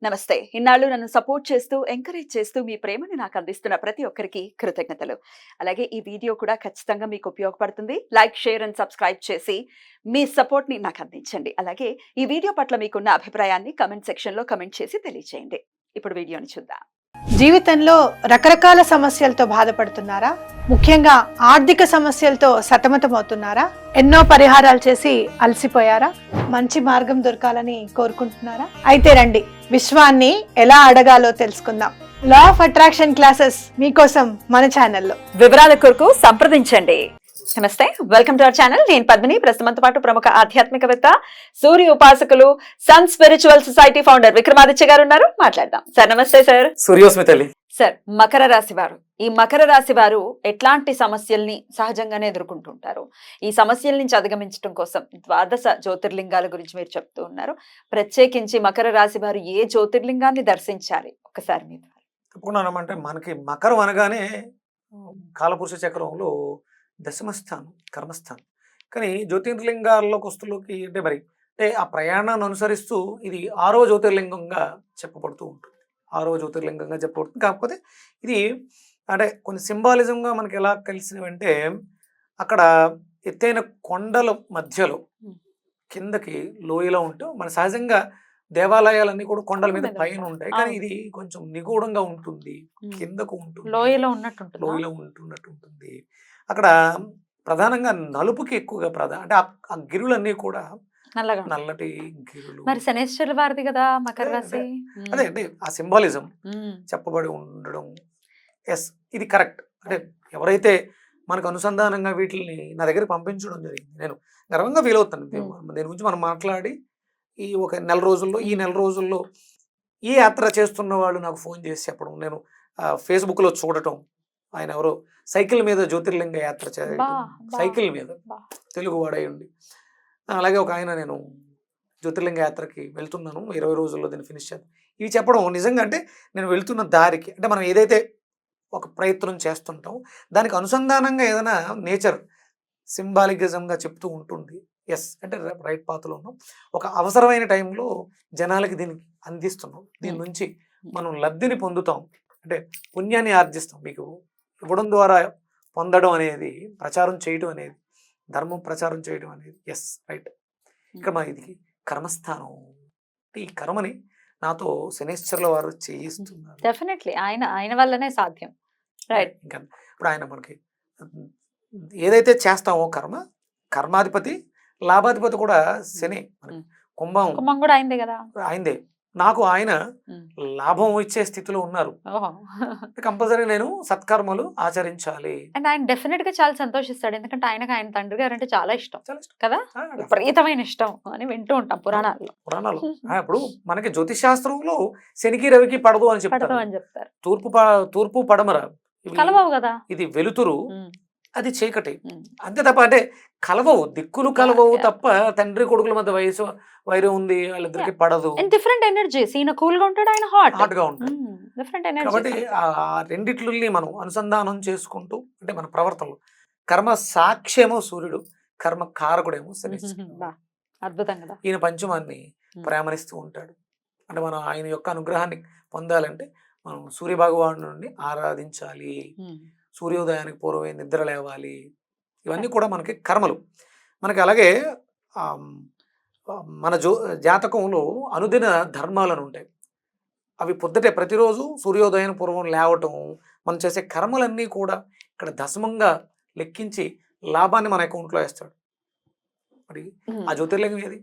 నమస్తే. ఇన్నాళ్ళు నన్ను సపోర్ట్ చేస్తూ, ఎంకరేజ్ చేస్తూ మీ ప్రేమని నాకు అందిస్తున్న ప్రతి ఒక్కరికి కృతజ్ఞతలు. అలాగే ఈ వీడియో కూడా ఖచ్చితంగా మీకు ఉపయోగపడుతుంది. లైక్, షేర్ అండ్ సబ్స్క్రైబ్ చేసి మీ సపోర్ట్‌ని నాకు అందించండి. అలాగే ఈ వీడియో పట్ల మీకున్న అభిప్రాయాన్ని కామెంట్ సెక్షన్‌లో కామెంట్ చేసి తెలియజేయండి. ఇప్పుడు వీడియోని చూద్దాం. జీవితంలో రకరకాల సమస్యలతో బాధపడుతున్నారా? ముఖ్యంగా ఆర్థిక సమస్యలతో సతమతమవుతున్నారా? ఎన్నో పరిహారాలు చేసి అలసిపోయారా? మంచి మార్గం దొరకాలని కోరుకుంటున్నారా? అయితే రండి, విశ్వాన్ని ఎలా అడగాలో తెలుసుకుందాం. లా ఆఫ్ అట్రాక్షన్ క్లాసెస్ మీకోసం మన ఛానల్లో. వివరాల కొరకు సంప్రదించండి. నమస్తే, వెల్కమ్ టు అవర్ ఛానల్. నేను పద్మిని. ప్రస్తుతంతో పాటు ప్రముఖ ఆధ్యాత్మికవేత్త, సూర్య ఉపాసకులు, sun spiritual society founder Vikramaditya గారు ఉన్నారు. మాట్లాడదాం. సార్ నమస్తే. సార్ సూర్యోస్మితల్లి. సార్, మకర రాశి వారు, ఈ మకర రాశి వారు ఎట్లాంటి సమస్యల్ని సహజంగానే ఎదుర్కొంటుంటారు? ఈ సమస్యల నుంచి అధిగమించడం కోసం ద్వాదశ జ్యోతిర్లింగాల గురించి మీరు చెప్తూ ఉన్నారు. ప్రత్యేకించి మకర రాశి వారు ఏ జ్యోతిర్లింగాన్ని దర్శించాలి ఒకసారి మీరు? తప్పకుండా అంటే మనకి మకరం అనగానే కాలపురుష చక్రంలో దశమస్థానం, కర్మస్థానం. కానీ జ్యోతిర్లింగాల్లోకి వస్తులోకి అంటే ఆ ప్రయాణాన్ని అనుసరిస్తూ ఇది 6వ జ్యోతిర్లింగంగా చెప్పబడుతూ ఉంటుంది. 6వ జ్యోతిర్లింగంగా చెప్పబడుతుంది. కాకపోతే ఇది అంటే కొన్ని సింబాలిజంగా మనకి ఎలా కలిసినవంటే, అక్కడ ఎత్తైన కొండల మధ్యలో కిందకి లోయలో ఉంటూ మన సహజంగా దేవాలయాలన్నీ కూడా కొండల మీద పైన ఉంటాయి. కానీ ఇది కొంచెం నిగూఢంగా ఉంటుంది, కిందకు ఉంటుంది, లోయలో ఉంటున్నట్టు ఉంటుంది. అక్కడ ప్రధానంగా నలుపుకి ఎక్కువగా అంటే ఆ గిరులన్నీ కూడా నల్లటి గిరులు. మరి శనేశ్వరుల వారిది కదా మకర రాశి. అదే అంటే ఆ సింబాలిజం చెప్పబడి ఉండడం. ఎస్, ఇది కరెక్ట్. అంటే ఎవరైతే మనకు అనుసంధానంగా వీటిని నా దగ్గర పంపించడం జరిగింది, నేను గర్వంగా ఫీల్ అవుతాను. దీని గురించి మనం మాట్లాడి ఈ ఒక నెల రోజుల్లో ఈ యాత్ర చేస్తున్న వాళ్ళు నాకు ఫోన్ చేసి చెప్పడం, నేను ఫేస్బుక్లో చూడటం. ఆయన ఎవరో సైకిల్ మీద జ్యోతిర్లింగ యాత్ర చేయడం, సైకిల్ మీద తెలుగు వాడై ఉండి. అలాగే ఒక ఆయన, నేను జ్యోతిర్లింగ యాత్రకి వెళ్తున్నాను, 20 రోజుల్లో దీన్ని ఫినిష్ చేద్దాం, ఇవి చెప్పడం. నిజంగా అంటే నేను వెళ్తున్న దారికి, అంటే మనం ఏదైతే ఒక ప్రయత్నం చేస్తుంటాం దానికి అనుసంధానంగా ఏదైనా నేచర్ సింబాలిజంగా చెప్తూ ఉంటుంది. ఎస్, అంటే రైట్ పాత్రలో ఉన్నాం. ఒక అవసరమైన టైంలో జనాలకి దీనికి అందిస్తున్నాం. దీని నుంచి మనం లబ్ధిని పొందుతాం, అంటే పుణ్యాన్ని ఆర్జిస్తాం. మీకు ఇవ్వడం ద్వారా పొందడం అనేది, ప్రచారం చేయడం అనేది, ధర్మం ప్రచారం చేయడం అనేది. Yes, right. ఇక్కడ మన ఇది కర్మస్థానం. ఈ కర్మని నాతో శనేశ్వరుల వారు చేయిస్తున్నారు. డెఫినెట్లీ ఆయన వల్లనే సాధ్యం. రైట్. ఇంకా ఇప్పుడు ఆయన మనకి ఏదైతే చేస్తామో కర్మాధిపతి, లాభాధిపతి కూడా శని. కుంభం కూడా అయిందే కదా, అయిందే. నాకు ఆయన లాభం ఇచ్చే స్థితిలో ఉన్నారు. కంపల్సరీ నేను సత్కర్మలు ఆచరించాలి. అండ్ ఆయన డెఫినెట్ గా చాలా సంతోషిస్తాడు. ఎందుకంటే ఆయన తండ్రి గారు అంటే చాలా ఇష్టం కదా, విపరీతమైన ఇష్టం అని వింటూ ఉంటాం పురాణాల్లో. ఇప్పుడు మనకి జ్యోతిష్ శాస్త్రంలో శనికి రవికి పడదు అని చెప్తారు. తూర్పు పడమర కలవవు కదా, ఇది వెలుతురు, అది చీకటి. అంతే తప్ప అంటే కలవవు, దిక్కులు కలవవు తప్ప తండ్రి కొడుకుల మధ్య వైరం ఉంది, వాళ్ళిద్దరికి పడదు. Different energies. ఈయన కూల్ గా ఉంటాడు, ఆయన హాట్ గా ఉంటాడు. కాబట్టి ఆ రెండిట్లని మనం అనుసంధానం చేసుకుంటూ, అంటే మన ప్రవర్తనలో కర్మ సాక్ష్యమో సూర్యుడు, కర్మ కారకుడేమో శనిశ్చరుడు. అద్భుతం కదా. ఈయన పంచమాన్ని ప్రేమనిస్తూ ఉంటాడు. అంటే మనం ఆయన యొక్క అనుగ్రహాన్ని పొందాలంటే మనం సూర్య భగవాను నుండి ఆరాధించాలి. సూర్యోదయానికి పూర్వమే నిద్ర లేవాలి. ఇవన్నీ కూడా మనకి కర్మలు. మనకి అలాగే మన జాతకంలో అనుదిన ధర్మాలను ఉంటాయి. అవి పొద్దుటే ప్రతిరోజు సూర్యోదయం పూర్వం లేవటం, మనం చేసే కర్మలన్నీ కూడా ఇక్కడ దశమంగా లెక్కించి లాభాన్ని మన అకౌంట్లో వేస్తాడు. మరి ఆ జ్యోతిర్లింగం ఏది?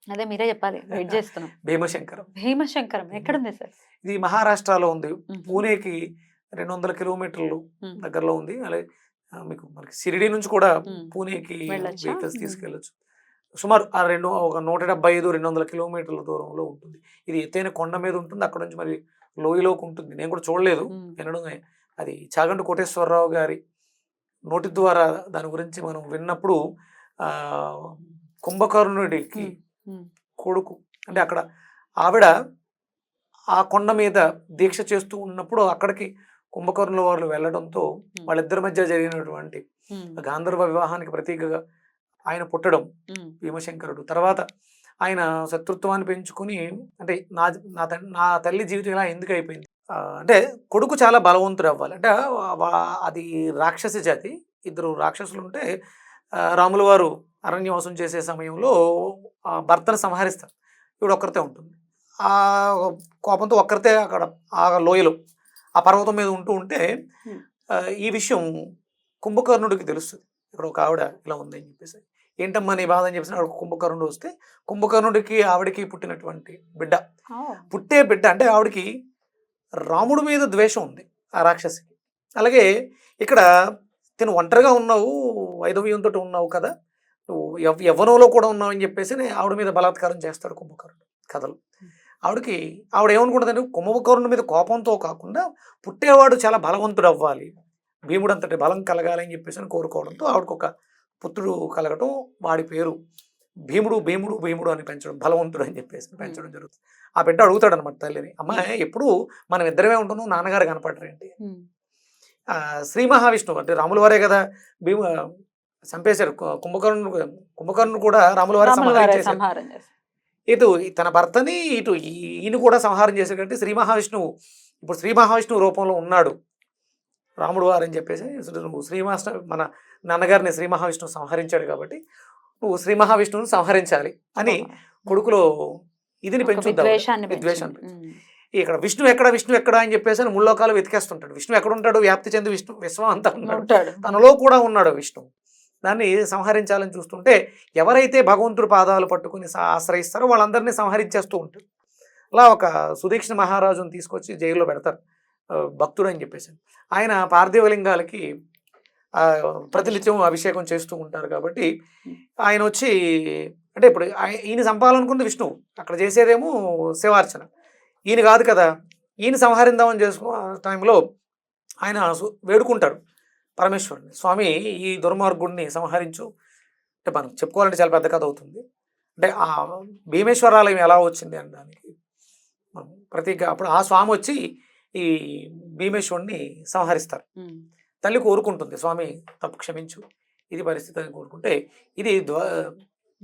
అదే మీరే చెప్పాలి, వెయిట్ చేస్తున్నాం. భీమశంకరం ఎక్కడుంది సార్? ఇది మహారాష్ట్రలో ఉంది. పూణేకి 200 కిలోమీటర్లు దగ్గరలో ఉంది. అలాగే మీకు మనకి షిరిడి నుంచి కూడా పూణేకి వెహికల్స్ తీసుకెళ్ళచ్చు. సుమారు ఒక 175-200 కిలోమీటర్ల దూరంలో ఉంటుంది. ఇది ఎత్తైన కొండ మీద ఉంటుంది. అక్కడ నుంచి మరి లోయలోకి ఉంటుంది. నేను కూడా చూడలేదు, వినడమే. అది చాగంటి కోటేశ్వరరావు గారి నోటి ద్వారా దాని గురించి మనం విన్నప్పుడు, కుంభకర్ణుడికి కొడుకు, అంటే అక్కడ ఆవిడ ఆ కొండ మీద దీక్ష చేస్తూ ఉన్నప్పుడు అక్కడికి కుంభకర్ణుల వారు వెళ్ళడంతో వాళ్ళిద్దరి మధ్య జరిగినటువంటి గాంధర్వ వివాహానికి ప్రతీకగా ఆయన పుట్టడం భీమశంకరుడు. తర్వాత ఆయన శత్రుత్వాన్ని పెంచుకుని అంటే నా తల్లి జీవితం ఇలా ఎందుకు అయిపోయింది, అంటే కొడుకు చాలా బలవంతుడు అవ్వాలి అంటే అది రాక్షసి జాతి, ఇద్దరు రాక్షసులు ఉంటే రాముల వారు అరణ్యవాసం చేసే సమయంలో భర్తను సంహరిస్తారు, ఇప్పుడు ఒక్కరితే ఉంటుంది. ఆ కోపంతో ఒక్కరితే అక్కడ ఆ లోయలో ఆ పర్వతం మీద ఉంటే ఈ విషయం కుంభకర్ణుడికి తెలుస్తుంది. ఇక్కడ ఒక ఆవిడ ఇలా ఉందని చెప్పేసి, ఏంటమ్మా నీ బాధ అని చెప్పేసి ఆవిడ కుంభకర్ణుడు వస్తే కుంభకర్ణుడికి ఆవిడకి పుట్టినటువంటి బిడ్డ, పుట్టే బిడ్డ అంటే ఆవిడకి రాముడి మీద ద్వేషం ఉంది ఆ రాక్షసికి. అలాగే ఇక్కడ తిను ఒంటరిగా ఉన్నావు, వైధవ్యంతో ఉన్నావు కదా, నువ్వు యవ్వనంలో కూడా ఉన్నావు అని చెప్పేసి ఆవిడ మీద బలాత్కారం చేస్తాడు కుంభకర్ణుడు కథలు. ఆవిడ ఏమనుకుంటుందంటే కుంభకర్ణుడి మీద కోపంతో కాకుండా పుట్టేవాడు చాలా బలవంతుడు అవ్వాలి, భీముడు అంతటి బలం కలగాలి అని చెప్పేసి కోరుకోవడంతో ఆవిడకు ఒక పుత్రుడు కలగటం, వాడి పేరు భీముడు భీముడు భీముడు అని పెంచడం, బలవంతుడు అని చెప్పేసి పెంచడం జరుగుతుంది. ఆ బిడ్డ అడుగుతాడు అనమాట తల్లిని, అమ్మాయి ఎప్పుడు మనం ఇద్దరమే ఉంటున్నాం, నాన్నగారు కనపడరేంటి? శ్రీ మహావిష్ణువు అంటే రాముల వారే కదా భీము చంపేశారు కుంభకర్ణుడు కూడా రాముల వారే సంహారం చేశారు. ఇటు తన భర్తని ఇటు ఈయన కూడా సంహారం చేశాడు. అంటే శ్రీ మహావిష్ణువు ఇప్పుడు శ్రీ మహావిష్ణువు రూపంలో ఉన్నాడు రాముడు వారు అని చెప్పేసి, నువ్వు మన నాన్నగారిని శ్రీ మహావిష్ణువు సంహరించాడు కాబట్టి నువ్వు శ్రీ మహావిష్ణువుని సంహరించాలి అని కొడుకులో ఇదిని పెంచుద్దాం, విద్వేషాన్ని. ఇక్కడ విష్ణు ఎక్కడ అని చెప్పేసి ముల్లోకాలు వెతికేస్తుంటాడు. విష్ణు ఎక్కడ ఉంటాడు? వ్యాప్తి చెంది విశ్వం అంతా ఉన్నాడు, తనలో కూడా ఉన్నాడు విష్ణు. దాన్ని సంహరించాలని చూస్తుంటే ఎవరైతే భగవంతుడి పాదాలు పట్టుకుని ఆశ్రయిస్తారో వాళ్ళందరినీ సంహరించేస్తూ ఉంటాడు. అలా ఒక సుదీక్షణ మహారాజుని తీసుకొచ్చి జైల్లో పెడతారు, భక్తుడు అని చెప్పేసి. ఆయన పార్థివలింగాలకి ప్రతినిత్యం అభిషేకం చేస్తూ ఉంటారు కాబట్టి ఆయన వచ్చి అంటే ఇప్పుడు ఈయన చంపాలనుకుంది విష్ణువు, అక్కడ చేసేదేమో శివార్చన, ఈయన కాదు కదా. ఈయన సంహరిందామని చేసుకో టైంలో ఆయన వేడుకుంటాడు పరమేశ్వరుని, స్వామి ఈ దుర్మార్గుడిని సంహరించు. అంటే మనం చెప్పుకోవాలంటే చాలా పెద్ద కథ అవుతుంది. అంటే ఆ భీమేశ్వరాలయం ఎలా వచ్చింది అనడానికి మనం ప్రతిగా అప్పుడు ఆ స్వామి వచ్చి ఈ భీమేశ్వరుని సంహరిస్తారు. తల్లి కోరుకుంటుంది, స్వామి తప్పు క్షమించు, ఇది పరిస్థితి అని కోరుకుంటే, ఇది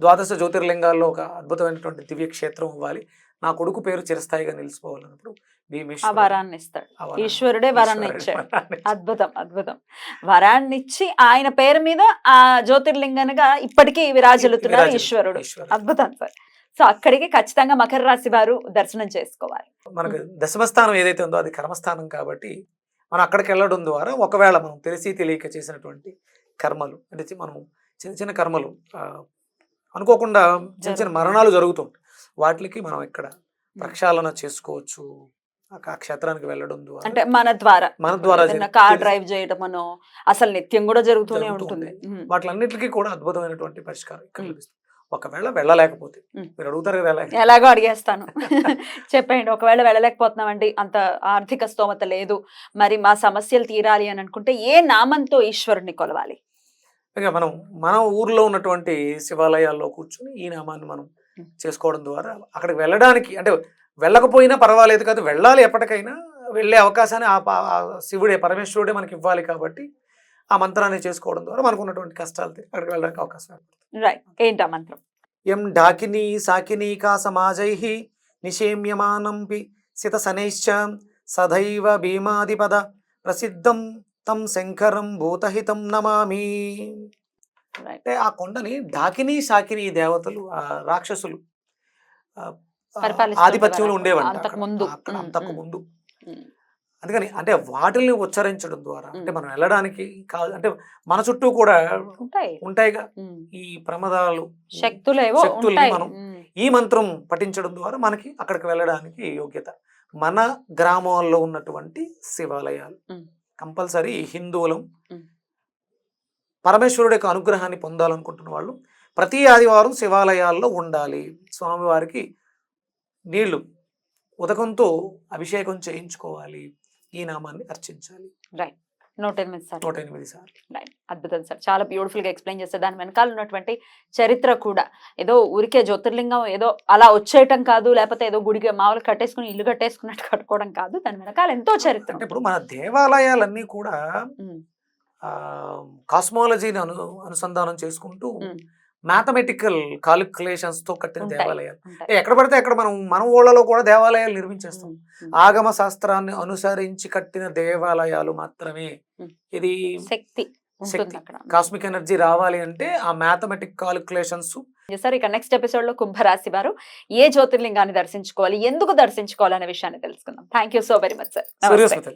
ద్వాదశ జ్యోతిర్లింగాల్లో ఒక అద్భుతమైనటువంటి దివ్య క్షేత్రం అవ్వాలి, నా కొడుకు పేరు చిరస్థాయిగా నిలిచిపోవాలన్నప్పుడు వరాన్ని ఇస్తాడు, ఈశ్వరుడే వరాన్ని ఇచ్చాడు. అద్భుతం అద్భుతం. వరాన్ని ఇచ్చి ఆయన పేరు మీద ఆ జ్యోతిర్లింగంగా ఇప్పటికీ విరాజిల్లుతున్నారు ఈశ్వరుడు. అద్భుతం సార్. సో అక్కడికి ఖచ్చితంగా మకర రాశి వారు దర్శనం చేసుకోవాలి. మనకు దశమస్థానం ఏదైతే ఉందో అది కర్మస్థానం కాబట్టి మనం అక్కడికి వెళ్ళడం ద్వారా ఒకవేళ మనం తెలిసి తెలియక చేసినటువంటి కర్మలు అంటే మనం చిన్న చిన్న కర్మలు అనుకోకుండా చిన్న చిన్న మరణాలు జరుగుతుంటాయి, వాటికి మనం ఇక్కడ ప్రక్షాళన చేసుకోవచ్చు ఆ క్షేత్రానికి వెళ్ళడం ద్వారా. అంటే మన ద్వారా కార్ డ్రైవ్ చేయడమనో అసలు నిత్యం కూడా జరుగుతూనే ఉంటుంది. వాటిలన్నిటికీ కూడా అద్భుతమైనటువంటి పరిష్కారం ఇక్కడ లభిస్తుంది. ఒకవేళ వెళ్ళలేకపోతే మీరు అడుగుతారు కదా, ఎలాగో అడిగేస్తాను చెప్పండి. ఒకవేళ వెళ్ళలేకపోతున్నామండి, అంత ఆర్థిక స్తోమత లేదు, మరి మా సమస్యలు తీరాలి అని అనుకుంటే ఏ నామంతో ఈశ్వరుని కొలవాలి? మన ఊర్లో ఉన్నటువంటి శివాలయాల్లో కూర్చొని ఈ నామాన్ని మనం చేసుకోవడం ద్వారా అక్కడికి వెళ్ళడానికి అంటే వెళ్ళకపోయినా పర్వాలేదు కాదు, వెళ్ళాలి, ఎప్పటికైనా వెళ్ళే అవకాశాన్ని ఆ శివుడే పరమేశ్వరుడే మనకి ఇవ్వాలి కాబట్టి ఆ మంత్రాన్ని చేసుకోవడం ద్వారా మనకు ఉన్నటువంటి కష్టాలు అక్కడికి వెళ్ళడానికి అవకాశం. రైట్, ఏంటి ఆ మంత్రం? ఎం డాకిని సాకిని కా సమాజై నిషేమ్యమానంపి సిత శనైశ్చ సదైవ భీమాదిపద ప్రసిద్ధం తం శంకరం భూతహితం నమామి. అంటే ఆ కొండని డాకిని సాకిని దేవతలు రాక్షసులు ఆధిపత్యంలో ఉండేవాళ్ళు అంతకు ముందు. అందుకని అంటే వాటిల్ని ఉచ్చరించడం ద్వారా అంటే మనం వెళ్ళడానికి కాదు, అంటే మన చుట్టూ కూడా ఉంటాయిగా ఈ ప్రమాదాలు శక్తుల్ని మనం ఈ మంత్రం పఠించడం ద్వారా మనకి అక్కడికి వెళ్ళడానికి యోగ్యత. మన గ్రామాల్లో ఉన్నటువంటి శివాలయాలు కంపల్సరీ హిందువులం పరమేశ్వరుడి యొక్క అనుగ్రహాన్ని పొందాలనుకుంటున్న వాళ్ళు ప్రతి ఆదివారం శివాలయాల్లో ఉండాలి. స్వామివారికి నీళ్లు ఉదకంతో అభిషేకం చేయించుకోవాలి, ఈ నామాన్ని అర్చించాలి. రైట్, 108 సార్లు. రైట్, అద్భుతం సార్, చాలా బ్యూటిఫుల్ గా ఎక్స్ప్లెయిన్ చేస్తారు. దాని వెనకాల ఉన్నటువంటి చరిత్ర కూడా ఏదో ఊరికే జ్యోతిర్లింగం ఏదో అలా వచ్చేయటం కాదు, లేకపోతే ఏదో గుడిగా మామూలు కట్టేసుకుని ఇల్లు కట్టేసుకున్నట్టు కట్టుకోవడం కాదు, దాని వెనకాల ఎంతో చరిత్ర. అంటే ఇప్పుడు మన దేవాలయాలన్నీ కూడా కాస్మాలజీని అనుసంధానం చేసుకుంటూ మ్యాథమెటికల్ కాలిక్యులేషన్స్ తో కట్టిన ఉంటాయి. దేవాలయాలు. ఉంటాయి. ఎక్కడ పడితే అక్కడ మన ఊళ్ళలో కూడా దేవాలయాలు నిర్మించేస్తాం. ఉమ్. ఆగమ శాస్త్రాన్ని అనుసరించి కట్టిన దేవాలయాలు మాత్రమే. ఉమ్. ఇది శక్తి ఉంటుంది శక్తి. అక్కడ. కాస్మిక్ ఎనర్జీ రావాలి అంటే ఆ మ్యాథమెటిక్ కాలిక్యులేషన్స్. సార్ ఇక నెక్స్ట్ ఎపిసోడ్ లో కుంభరాశి వారు ఏ జ్యోతిర్లింగాన్ని దర్శించుకోవాలి, ఎందుకు దర్శించుకోవాలి అనే విషయాన్ని తెలుసుకుందాం. Thank you so very much sir. Suryasmita